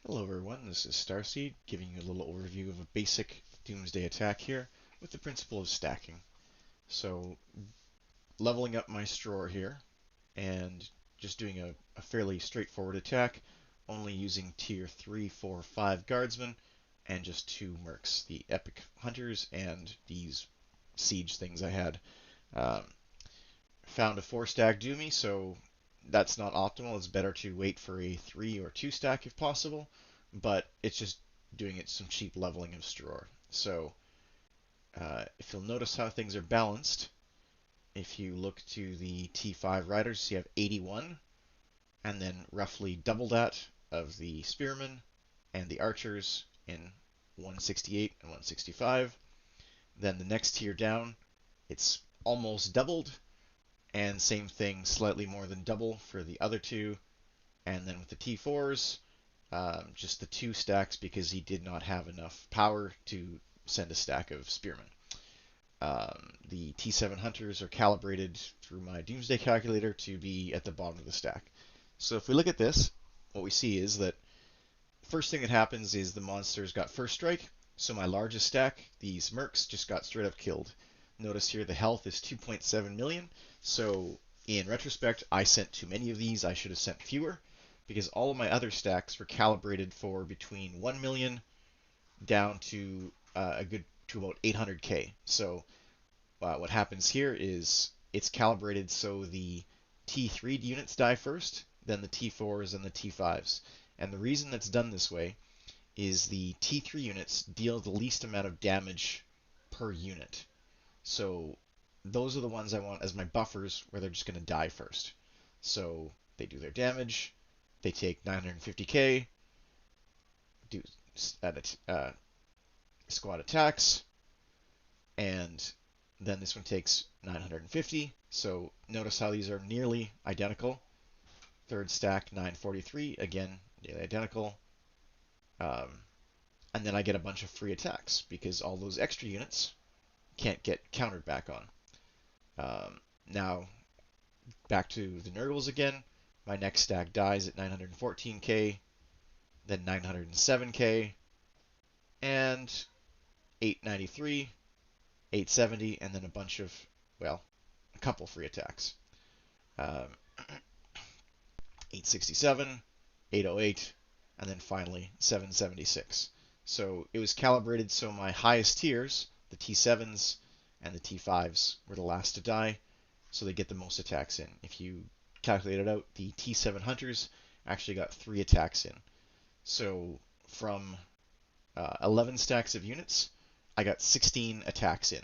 Hello everyone, this is Starseed giving you a little overview of a basic Doomsday attack here with the principle of stacking. So leveling up my Stror here and just doing a fairly straightforward attack, only using tier 3, 4, 5 guardsmen and just 2 mercs, the epic hunters and these siege things I had. Um, Found a 4-stack Doomy, so that's not optimal. It's better to wait for a 3 or 2 stack if possible, but it's just doing it some cheap leveling of Stror. So if you'll notice how things are balanced, if you look to the T5 riders, you have 81, and then roughly double that of the spearmen and the archers in 168 and 165. Then the next tier down, it's almost doubled, and same thing, slightly more than double for the other two. And then with the T4s, just the 2 stacks because he did not have enough power to send a stack of spearmen. The T7 hunters are calibrated through my Doomsday calculator to be at the bottom of the stack. So if we look at this, what we see is that first thing that happens is the monsters got first strike. So my largest stack, these mercs, just got straight up killed. Notice here the health is 2.7 million. So in retrospect, I sent too many of these. I should have sent fewer because all of my other stacks were calibrated for between 1 million down to a good to about 800k. So what happens here is it's calibrated so the T3 units die first, then the T4s and the T5s. And the reason that's done this way is the T3 units deal the least amount of damage per unit. So those are the ones I want as my buffers where they're just going to die first. So they do their damage, they take 950k, do squad attacks, and then this one takes 950. So notice how these are nearly identical. Third stack 943, again nearly identical. And then I get a bunch of free attacks because all those extra units can't get countered back on. Now back to the Nurgles again. My next stack dies at 914k, then 907k, and 893, 870, and then a bunch of, well, a couple free attacks. Um, 867, 808, and then finally 776. So it was calibrated so my highest tiers, the T7s and the T5s, were the last to die, so they get the most attacks in. If you calculate it out, the T7 hunters actually got 3 attacks in. So from 11 stacks of units, I got 16 attacks in.